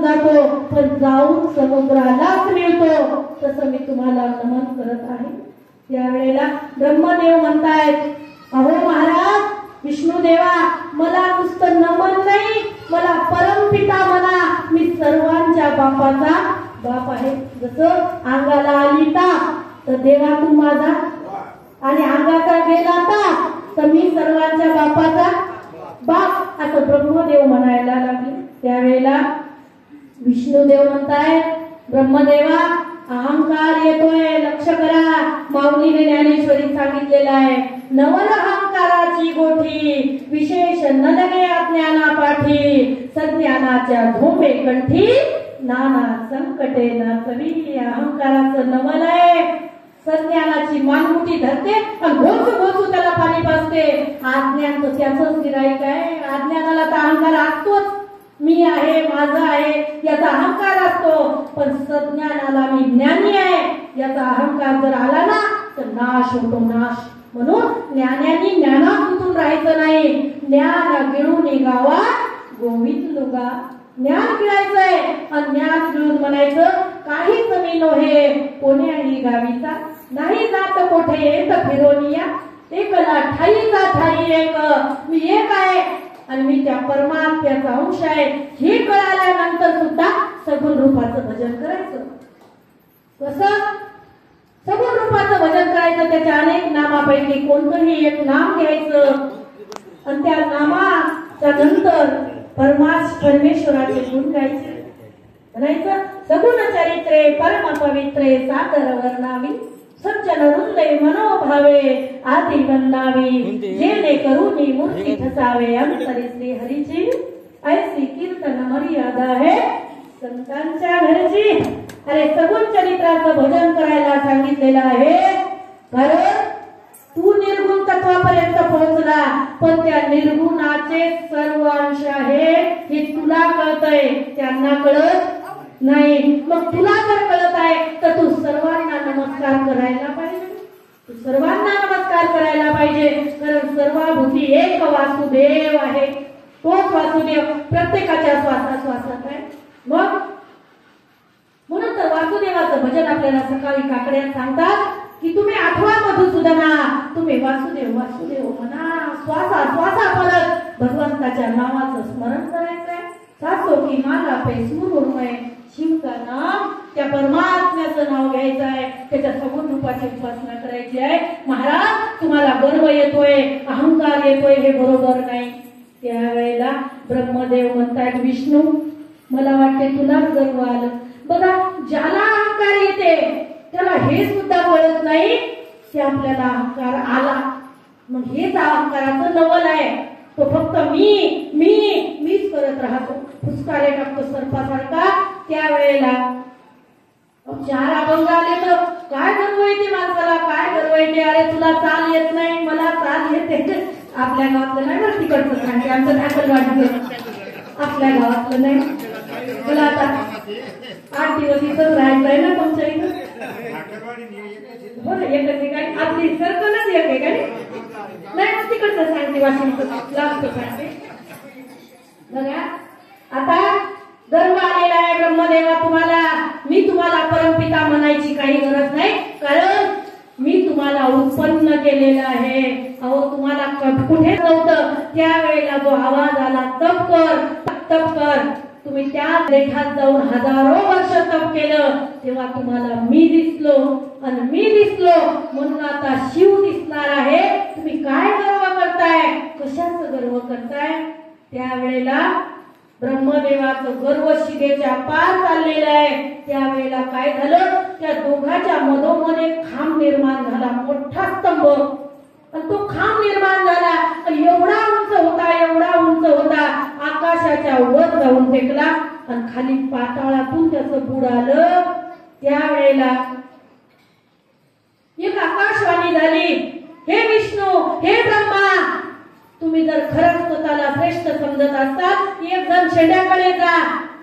जातो पण जाऊन समुद्रालाच मिळतो, तसं मी तुम्हाला नमन करत आहे। त्यावेळेला ब्रह्मदेव म्हणतायत, अहो महाराज विष्णुदेवा, मला नुसतं नमन नाही, मला परमपिता म्हणा, मी सर्वांच्या बापाचा बाप आहे। जसं अंगाला आली तर देवा तू माझा, आणि अंगाचा गेला तर मी सर्वांच्या बापाचा बाप, असं ब्रह्मदेव म्हणायला लागले। त्यावेळेला विष्णुदेव म्हणताय, ब्रह्मदेवा अहंकार येतोय, लक्ष करा। माऊलीने ज्ञानेश्वरीत सांगितलेलं आहे, नवल अहंकाराची गोठी, विशेष न लगे अज्ञाना पाठी, सज्ञानाच्या धोंबे कंठी, नाना संकटे नाचवी। अहंकाराचं नवल आहे, सज्ञानाची मानमुठी धरते आणि घोसू घोसू त्याला पाणी पाजते। अज्ञान तर त्याच गिराईक आहे। अज्ञानाला तर अहंकार असतोच, मी आहे, माझा आहे याचा अहंकार असतो, पण सज्ञानाला मी ज्ञानी आहे याचा अहंकार जर आला ना तर नाश होतो, नाश। म्हणून ज्ञानाने ज्ञानात गुंतून राहायचं नाही। ज्ञान गिळून गावा गोविंद लुगा, ज्ञान गिळायचंय आणि ज्ञान गिळून म्हणायचं, काही जमीन हे कोण्याही गावीचा, नाही जात कोठे येत फिरोनिया, एकला ठाईचा ठाई एक, मी एक आहे आणि मी त्या परमात्म्याचा अंश आहे, हे कळाल्यानंतर सुद्धा सगुण रूपाचं भजन करायचं। कसं सगुण रूपाचं भजन करायचं? त्याच्या अनेक नामापैकी कोणतंही एक नाम घ्यायचं आणि त्या नामाच्या नंतर परमेश्वराचे गुण गायचे, म्हणायचं, सगुण चरित्रे परम पवित्रे सादर वर्णावी, सज्जन हृदय मनोभावे आदि वंदावी, जेणे करुणी मूर्ती ठसावे, अंतरी श्री हरीची ऐसी कीर्तन मर्यादा है संतांच्या घरची। अरे सगुण चरित्राचं भजन करायला सांगितलेलं आहे, कारण तू निर्गुण तत्वापर्यंत पोहोचला, पण त्या निर्गुणाचे सर्व अंश आहे हे तुला कळतंय, त्यांना कळत नाही। मग तुला जर कळत आहे तर तू सर्वांना नमस्कार करायला पाहिजे, तू सर्वांना नमस्कार करायला पाहिजे, कारण सर्वभूती एक वासुदेव आहे, तोच वासुदेव प्रत्येकाच्या श्वासाश्वासात आहे। मग म्हणून तर वासुदेवाचं भजन आपल्याला सकाळी काकड्यात सांगतात की तुम्ही आठवा मधुसूदना, तुम्ही वासुदेव वासुदेव म्हणा, श्वासा परत भगवंताच्या नावाचं स्मरण करायचंय। सासो की माला पे सुरूरमय शिव का नाम, त्या परमात्म्याचं नाव घ्यायचं आहे, त्याच्या सगुण रूपाची उपासना करायची आहे। महाराज तुम्हाला गर्व येतोय, अहंकार येतोय, हे बरोबर नाही। त्यावेळेला ब्रह्मदेव म्हणतात, विष्णू मला वाटते तुलाच गर्व आलं। बघा ज्याला अहंकार येते त्याला हे सुद्धा कळत नाही की आपल्याला अहंकार आला, मग हेच अहंकाराचं नवल आहे। तो फक्त मीच करत राहतो, फुसकारे टाकतो सर्पासारखा। त्यावेळेला चार अभंग आले तर काय गर्व येते माणसाला, काय गर्व येते, अरे तुला चाल येत नाही, मला चाल येते। आपल्या गावातलं नाही बरं, तिकडचं सांगते, आमचं ढाकलवाडीचं, आपल्या गावातलं नाही। मला आता 8 दिवस इथं राहायचंय ना तुमच्या इथं, बरं एकच ठिकाणी आपली सर्कलच एक ठिकाणी नाही, मग तिकडचं सांगते, वाशिमचं लांबचं सांगते। बघा आता गर्व आलेला आहे ब्रह्मदेवा तुम्हाला, मी तुम्हाला परमपिता म्हणायची काही गरज नाही, कारण मी तुम्हाला उत्पन्न केलेलं आहे। अहो तुम्हाला कुठे नव्हतं, त्यावेळेला जो आवाज आला तप कर तप कर, तुम्ही त्या रेखात जाऊन हजारो वर्ष तप केलं, तेव्हा तुम्हाला मी दिसलो आणि मी दिसलो म्हणून आता शिव दिसणार आहे। तुम्ही काय गर्व करताय, कशाचं गर्व करताय? त्यावेळेला ब्रह्मदेवाचं गर्व शिगेच्या पार चाललेलं आहे। त्यावेळेला काय झालं, त्या दोघांच्या मधोमध एक खांब निर्माण झाला, मोठा स्तंभ, आणि तो खांब निर्माण झाला आणि एवढा उंच होता, आकाशाच्या वर जाऊन टेकला आणि खाली पाताळातून त्याचं बुड आलं। त्यावेळेला एक आकाशवाणी झाली, हे विष्णू हे ब्रह्मा, तुम्ही जर खरंच स्वतःला श्रेष्ठ समजत असाल, एक जण शेंड्याकडे जा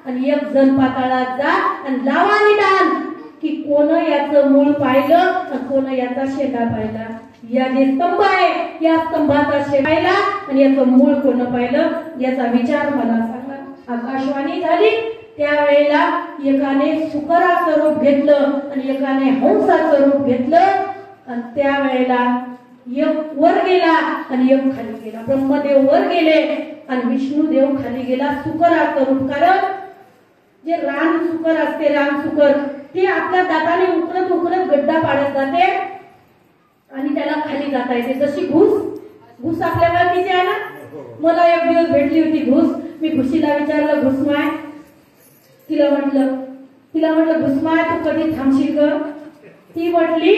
आणि एक जण पाताळात जा आणि लावा निदान की कोण याचं मूळ पाहिलं आणि कोण याचा शेंडा पाहिला। या जे स्तंभ आहे या स्तंभाचा शेंडा आणि याचं मूळ कोण पाहिलं याचा विचार मला सांगा। आकाशवाणी झाली, त्यावेळेला एकाने सुकराचं रूप घेतलं आणि एकाने हंसाचं रूप घेतलं आणि त्यावेळेला एक वर गेला आणि एक खाली गेला. ब्रह्मदेव वर गेले आणि विष्णुदेव खाली गेला सुकराचं रूप. कारण जे रान सुकर असते, रान सुकर ते आपल्या दाताने उकरत उकरत गड्डा पाडत जाते आणि त्याला खाली जाता येते. जशी घुस आपल्या वळखीची आहे ना. मला एक दिवस भेटली होती घुस. मी घुशीला विचारलं, घुसमाय, तिला म्हटलं घुसमाय तू कधी थांबशील ग? ती म्हटली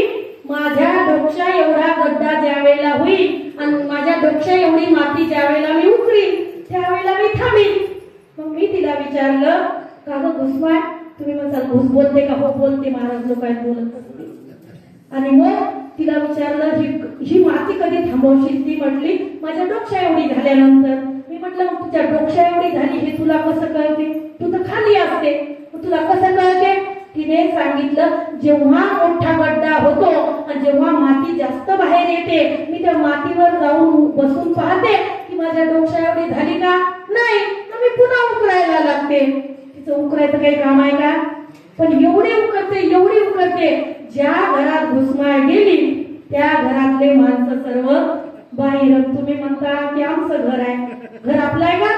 माझ्या डोक्या एवढा गड्डा ज्या वेळेला होईल आणि माझ्या डोक्या एवढी माती ज्या वेळेला मी उकरीन त्यावेळेला मी थांबीन. मग मी तिला विचारलं, का ग घुसमाय, तुम्ही म्हणताल घुस बोलते का? हो बोलते, महाराज लोक आहेत बोलत असते. आणि मग तिला विचारलं ही माती कधी थांबवशील? ती म्हटली माझ्या डोक्या एवढी झाल्यानंतर. मी म्हटलं मग तुझ्या डोक्या एवढी झाली हे तुला कसं कळते? तू तर खाली असते, तुला कसं कळते? तिने सांगितलं जेव्हा मोठा गड्डा होतो आणि जेव्हा माती जास्त बाहेर येते मी त्या मातीवर जाऊन बसून पाहते की माझ्या डोक्या एवढी झाली का? नाही, मी पुन्हा उकरायला लागते. तिचं उकरायचं काही काम आहे का? पण एवढी उकरते ज्या घरात घुसमाळ गेली त्या घरातले माणसं सर्व बाहेर. तुम्ही म्हणता की आमचं घर आहे. घर आपलं आहे का?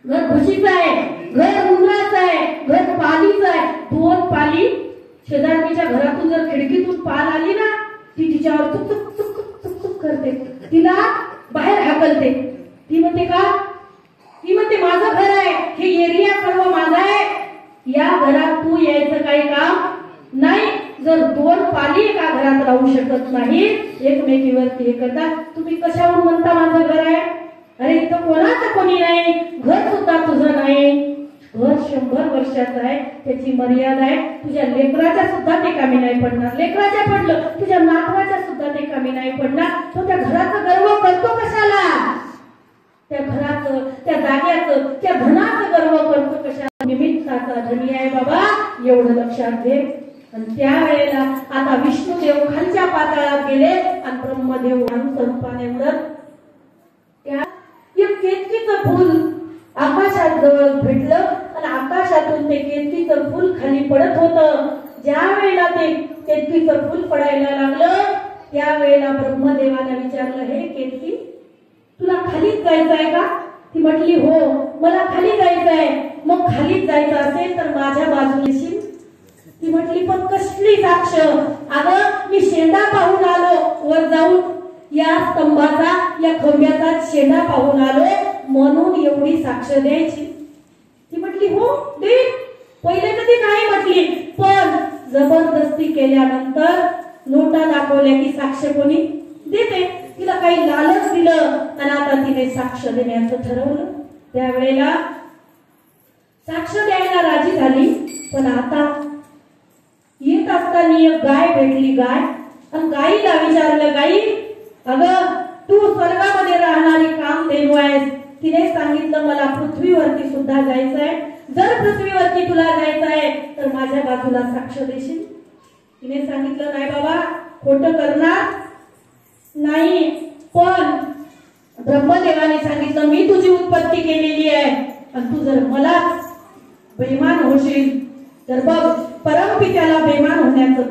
घर घुशीचं आहे, घर उंदराचं आहे, घर पालीचं आहे. दोन पाली शेजारच्या घरातून जर खिडकीतून पाल आली ना ती तिच्यावर चुक करते, तिला बाहेर हाकलते. ती म्हणते का? ती म्हणते माझं घर आहे, हे एरिया सर्व माझा आहे, या घरात तू यायचं काही काम नाही. जर दोन पाली एका घरात राहू शकत नाही एकमेकीवरती हे करता, तुम्ही कशावरून म्हणता माझं घर आहे? अरे इथं कोणाचं कोणी नाही, घर सुद्धा तुझं नाही. घर 100 वर्षाचं आहे, त्याची मर्यादा आहे. तुझ्या लेकराच्या सुद्धा ते कामी नाही पडणार. लेकराच्या पडलं तुझ्या नातवाच्या सुद्धा ते कामी नाही पडणार. तो त्या घराचा गर्व करतो कशाला? त्या घराचं, त्या जाग्याचं, त्या धनाचं गर्व करतो कशाला? निमित्ताचा धनी आहे बाबा, एवढं लक्षात घे. आणि त्यावेळेला आता विष्णुदेव खालच्या पाताळात गेले आणि ब्रह्मदेव स्वरूपाने उडत त्या एक केतकीचं फूल आकाशात जवळ भेटलं आणि आकाशातून ते केतकीचं फूल खाली पडत होतं. ज्या वेळेला ते केतकीचं फूल पडायला लागलं त्यावेळेला ब्रह्मदेवाने विचारलं, हे केतकी तुला खालीच जायचं आहे का? ती म्हटली हो, मला खाली जायचं आहे. मग खालीच जायचं असेल तर माझ्या बाजूला येशील? ती म्हटली पण कसली साक्ष? अगं मी शेंडा पाहून आलो, वर जाऊन या स्तंभाचा, या खंब्याचा शेंडा पाहून आलो, म्हणून एवढी साक्ष द्यायची. ती म्हटली हो दे. पहिले कधी नाही म्हटली, पण जबरदस्ती केल्यानंतर नोटा दाखवल्या की साक्ष कोणी देते. तिला काही लालच दिलं आणि आता तिने साक्ष देण्याचं ठरवलं. त्यावेळेला साक्ष द्यायला राजी झाली. पण आता येत असताना एक गाय भेटली. गाय आणि गाईला विचारलं, गाई अगं तू स्वर्गामध्ये राहणारी कामधेनू आहेस. तिने सांगितलं मला पृथ्वीवरती सुद्धा जायचंय. जर पृथ्वीवरती तुला जायचंय तर माझ्या बाजूला साक्ष देशील? तिने सांगितलं नाही बाबा, खोटं करणार नाही. पण ब्रह्मदेवाने सांगितलं मी तुझी उत्पत्ती केलेली आहे आणि तू जर मला बेईमान होशील तर बघ परमपित्याला बेईमान होण्याचं